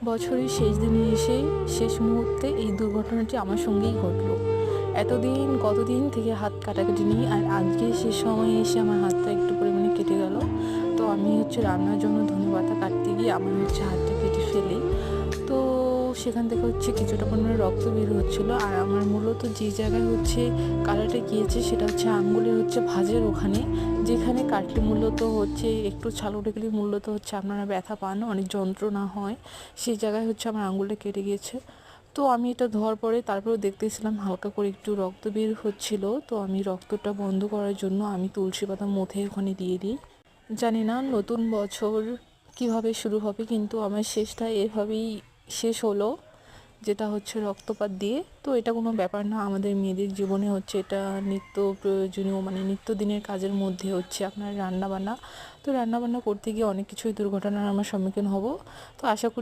বছরের শেষ দিনে এসে শেষ মুহূর্তে এই দুর্ঘটনাটি আমার সঙ্গেই ঘটলো। এতদিন কতদিন থেকে হাত কাটাকাটি নেই, আর আজকে শেষ সময়ে এসে আমার হাতটা একটু পরিমাণে কেটে গেল। তো আমি রান্নার জন্য ধনেপাতা কাটতে গিয়ে আমার হাতটা কেটে ফেলি। তো সেখান থেকে কিছুটা পরিমাণে রক্ত বের হচ্ছিলো, আর আমার মূলত যে জায়গায় কাটাটা গিয়েছে সেটা আঙ্গুলের ভাঁজের ওখানে, যেখানে কাটলে মূলত একটু ছাল উঠে গেলে মূলত আপনারা ব্যথা পান, অনেক যন্ত্রণা হয়, সেই জায়গায় আমার আঙ্গুলটা কেটে গিয়েছে। তো আমি এটা ধোয়ার পরে তারপরেও দেখতেছিলাম হালকা করে একটু রক্ত বের হচ্ছিল। তো আমি রক্তটা বন্ধ করার জন্য আমি তুলসী পাতা মুথে ওখানে দিয়ে দিই। জানি না নতুন বছর কিভাবে শুরু হবে, কিন্তু আমার শেষটা এভাবেই শেষ হলো, যেটা রক্তপাত দিয়ে। তো এটা কোনো ব্যাপার না, আমাদের মেয়েদের জীবনে এটা নিত্য প্রয়োজনীয়, মানে নিত্যদিনের কাজের মধ্যে আপনার রান্নাবান্না। তো রান্নাবান্না করতে গিয়ে অনেক কিছুই দুর্ঘটনার আমরা সম্মুখীন হব। তো আশা করি